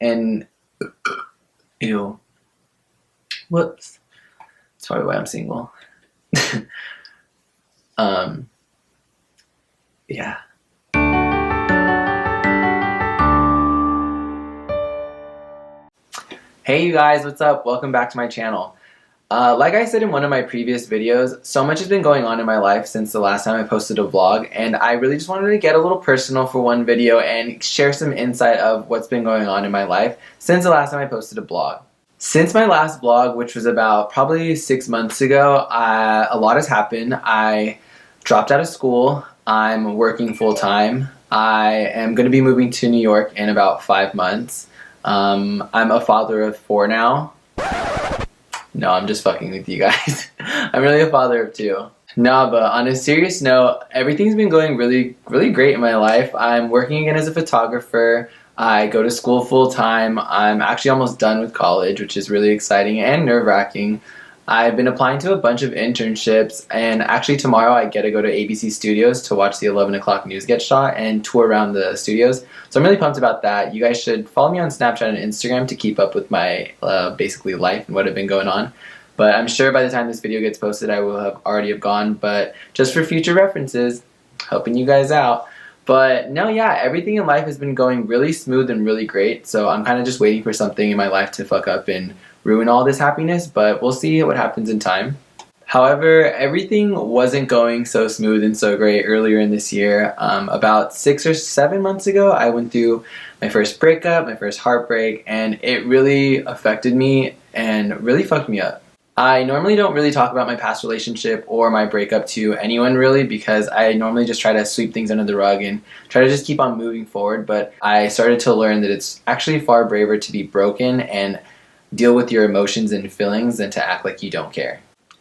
And ew, whoops. That's probably why I'm single. um, yeah. Hey you guys, what's up? Welcome back to my channel. Like I said in one of my previous videos, so much has been going on in my life since the last time I posted a vlog, and I really just wanted to get a little personal for one video and share some insight of what's been going on in my life since the last time I posted a vlog. Since my last vlog, which was about probably 6 months ago, a lot has happened. I dropped out of school. I'm working full-time. I am going to be moving to New York in about 5 months. I'm a father of 4 now. No, I'm just fucking with you guys. I'm really a father of 2. No, but on a serious note, everything's been going really great in my life. I'm working again as a photographer. I go to school full time. I'm actually almost done with college, which is really exciting and nerve-wracking. I've been applying to a bunch of internships, and actually tomorrow I get to go to ABC Studios to watch the 11 o'clock news get shot and tour around the studios. So I'm really pumped about that. You guys should follow me on Snapchat and Instagram to keep up with my basically life and what have been going on. But I'm sure by the time this video gets posted I will have already gone, but just for future references, helping you guys out. But no, yeah, everything in life has been going really smooth and really great, so I'm kind of just waiting for something in my life to fuck up and ruin all this happiness, but we'll see what happens in time. However, everything wasn't going so smooth and so great earlier in this year. About 6 or 7 months ago, I went through my first breakup, my first heartbreak, and it really affected me and really fucked me up. I normally don't really talk about my past relationship or my breakup to anyone really, because I normally just try to sweep things under the rug and try to just keep on moving forward, but I started to learn that it's actually far braver to be broken and deal with your emotions and feelings than to act like you don't care.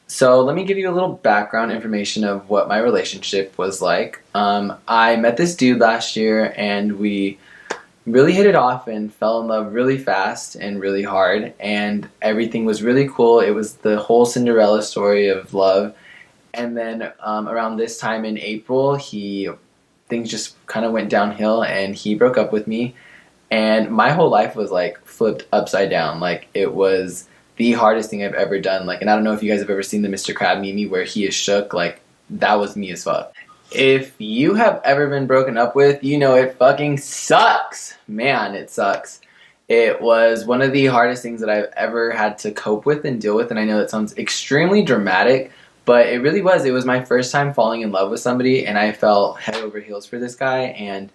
So let me give you a little background information of what my relationship was like. I met this dude last year and we really hit it off and fell in love really fast and really hard, and everything was really cool. It was the whole Cinderella story of love. And then around this time in April, things just kind of went downhill and he broke up with me. And my whole life was like flipped upside down. Like, it was the hardest thing I've ever done. Like, and I don't know if you guys have ever seen the Mr. Crab meme where he is shook. Like, that was me as fuck. If you have ever been broken up with, you know it fucking sucks. Man, it sucks. It was one of the hardest things that I've ever had to cope with and deal with. And I know that sounds extremely dramatic, but it really was. It was my first time falling in love with somebody, and I fell head over heels for this guy. And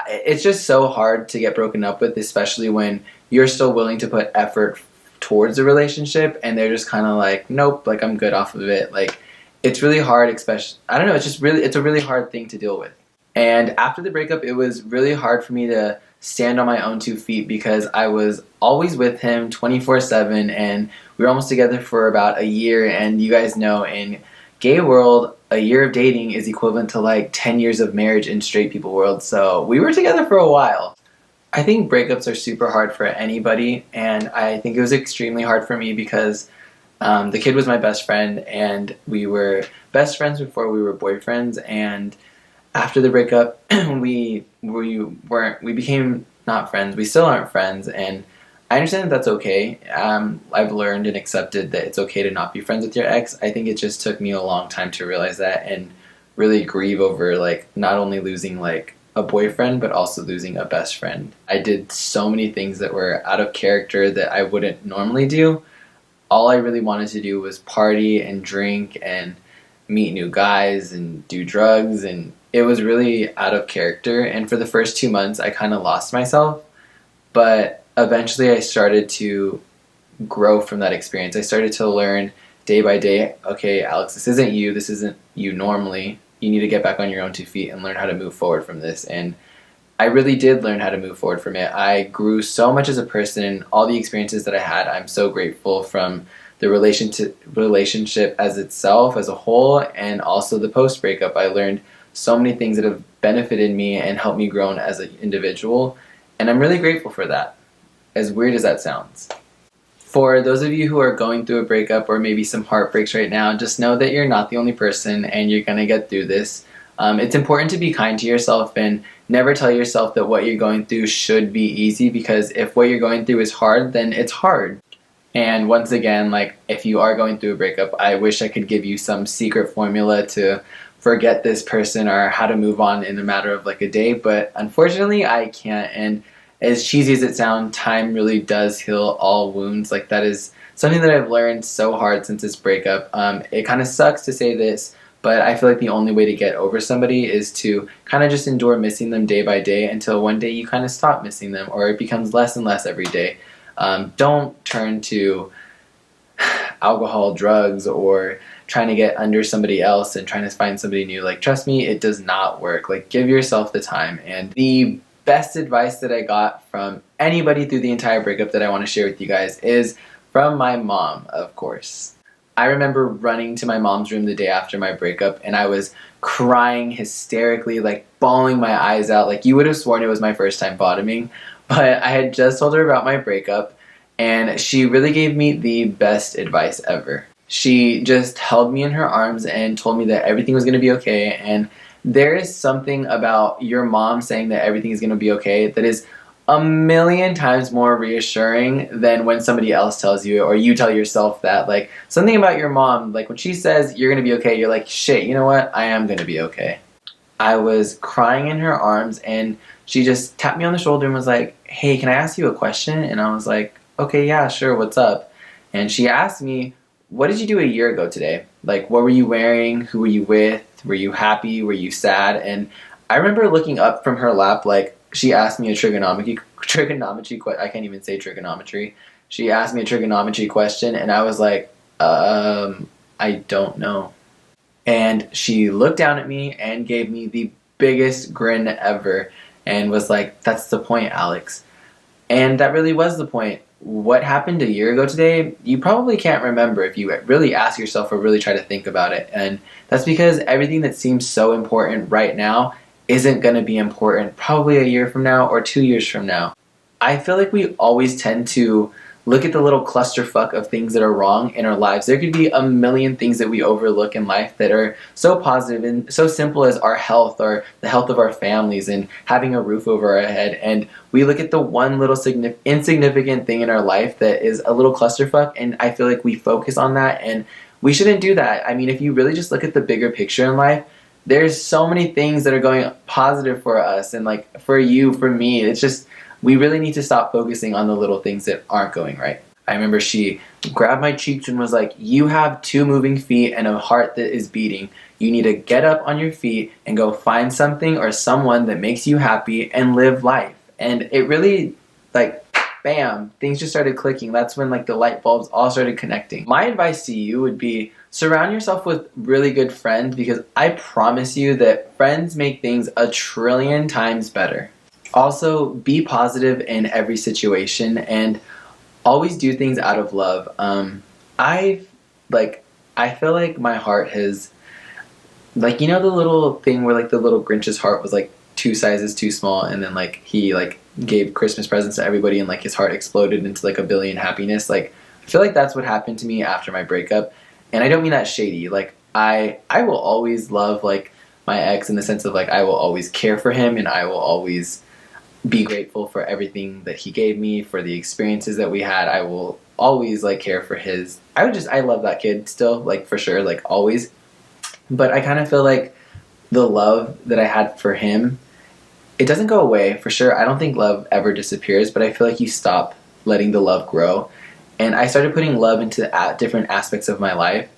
it's just so hard to get broken up with, especially when you're still willing to put effort towards a relationship and they're just kind of like, nope, like I'm good off of it. Like, it's really hard, especially, I don't know, it's a really hard thing to deal with. And after the breakup, it was really hard for me to stand on my own 2 feet because I was always with him 24/7, and we were almost together for about a year. And you guys know, in gay world, a year of dating is equivalent to like 10 years of marriage in straight people world. So we were together for a while. I think breakups are super hard for anybody, and I think it was extremely hard for me because the kid was my best friend, and we were best friends before we were boyfriends. And after the breakup, we became not friends. We still aren't friends, and I understand that that's okay. I've learned and accepted that it's okay to not be friends with your ex. I think it just took me a long time to realize that and really grieve over, like, not only losing like a boyfriend but also losing a best friend. I did so many things that were out of character that I wouldn't normally do. All I really wanted to do was party and drink and meet new guys and do drugs, and it was really out of character. And for the first 2 months I kind of lost myself, but eventually I started to grow from that experience. I started to learn day by day, okay, Alex, this isn't you normally. You need to get back on your own 2 feet and learn how to move forward from this. And I really did learn how to move forward from it. I grew so much as a person, and all the experiences that I had, I'm so grateful, from the relationship as itself, as a whole, and also the post-breakup. I learned so many things that have benefited me and helped me grow as an individual, and I'm really grateful for that, as weird as that sounds. For those of you who are going through a breakup or maybe some heartbreaks right now, just know that you're not the only person and you're going to get through this. It's important to be kind to yourself and never tell yourself that what you're going through should be easy, because if what you're going through is hard, then it's hard. And once again, like, if you are going through a breakup, I wish I could give you some secret formula to forget this person or how to move on in a matter of like a day, but unfortunately I can't. And as cheesy as it sounds, time really does heal all wounds. Like, that is something that I've learned so hard since this breakup. It kind of sucks to say this, but I feel like the only way to get over somebody is to kind of just endure missing them day by day until one day you kind of stop missing them, or it becomes less and less every day. Don't turn to alcohol, drugs, or trying to get under somebody else and trying to find somebody new. Like, trust me, it does not work. Like, give yourself the time. And the best advice that I got from anybody through the entire breakup that I want to share with you guys is from my mom, of course. I remember running to my mom's room the day after my breakup, and I was crying hysterically, like bawling my eyes out. Like, you would have sworn it was my first time bottoming. But I had just told her about my breakup, and she really gave me the best advice ever. She just held me in her arms and told me that everything was going to be okay. And there is something about your mom saying that everything is going to be okay that is a million times more reassuring than when somebody else tells you, or you tell yourself that. Like, something about your mom, like when she says you're going to be okay, you're like, shit, you know what? I am going to be okay. I was crying in her arms, and she just tapped me on the shoulder and was like, hey, can I ask you a question? And I was like, okay, yeah, sure, what's up? And she asked me, what did you do a year ago today? Like, what were you wearing? Who were you with? Were you happy? Were you sad? And I remember looking up from her lap, like, she asked me a trigonometry I can't even say trigonometry. She asked me a trigonometry question, and I was like, I don't know. And she looked down at me and gave me the biggest grin ever and was like, that's the point, Alex. And that really was the point. What happened a year ago today, you probably can't remember if you really ask yourself or really try to think about it. And that's because everything that seems so important right now isn't going to be important probably a year from now or 2 years from now. I feel like we always tend to look at the little clusterfuck of things that are wrong in our lives. There could be a million things that we overlook in life that are so positive and so simple as our health or the health of our families and having a roof over our head. And we look at the one little insignificant thing in our life that is a little clusterfuck, and I feel like we focus on that, and we shouldn't do that. I mean, if you really just look at the bigger picture in life, there's so many things that are going positive for us, and like for you, for me, it's just, we really need to stop focusing on the little things that aren't going right. I remember she grabbed my cheeks and was like, you have 2 moving feet and a heart that is beating. You need to get up on your feet and go find something or someone that makes you happy and live life. And it really, like, bam, things just started clicking. That's when like the light bulbs all started connecting. My advice to you would be, surround yourself with really good friends, because I promise you that friends make things a trillion times better. Also, be positive in every situation and always do things out of love. I feel like my heart has, like, you know, the little thing where like the little Grinch's heart was like 2 sizes too small, and then like he like gave Christmas presents to everybody and like his heart exploded into like a billion happiness. Like, I feel like that's what happened to me after my breakup. And I don't mean that shady. Like, I will always love like my ex in the sense of like I will always care for him, and I will always be grateful for everything that he gave me, for the experiences that we had. I will always like care for his, I love that kid still, like, for sure, like always. But I kind of feel like the love that I had for him, it doesn't go away, for sure. I don't think love ever disappears, but I feel like you stop letting the love grow. And I started putting love into different aspects of my life.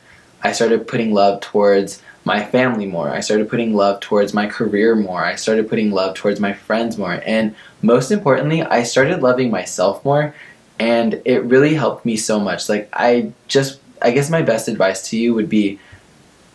I started putting love towards my family more. I started putting love towards my career more. I started putting love towards my friends more. And most importantly, I started loving myself more. And it really helped me so much. Like, I guess my best advice to you would be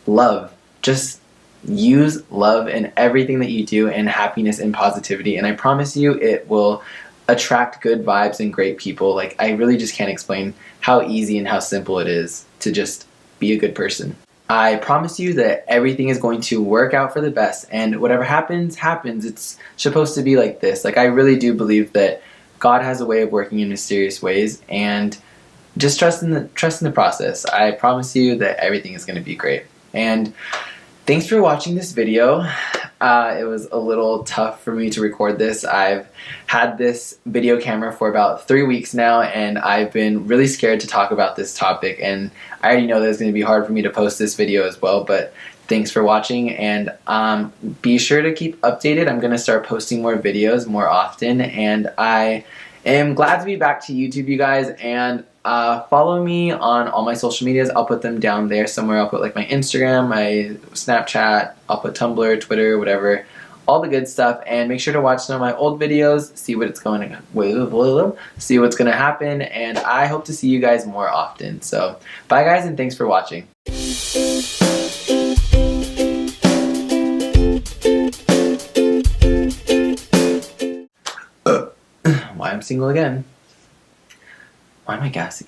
love. Just use love in everything that you do, and happiness and positivity. And I promise you, it will attract good vibes and great people. Like, I really just can't explain how easy and how simple it is to just be a good person. I promise you that everything is going to work out for the best, and whatever happens, happens. It's supposed to be like this. Like, I really do believe that God has a way of working in mysterious ways, and just trust in the process. I promise you that everything is going to be great. And thanks for watching this video. It was a little tough for me to record this. I've had this video camera for about 3 weeks now, and I've been really scared to talk about this topic, and I already know that it's going to be hard for me to post this video as well, but thanks for watching, and be sure to keep updated. I'm going to start posting more videos more often, and I am glad to be back to YouTube, you guys, and follow me on all my social medias. I'll put them down there somewhere. I'll put like my Instagram, my Snapchat, I'll put Tumblr, Twitter, whatever, all the good stuff, and make sure to watch some of my old videos, see what's going to happen, and I hope to see you guys more often. So bye guys, and thanks for watching. Why I'm single again? Why am I gassy?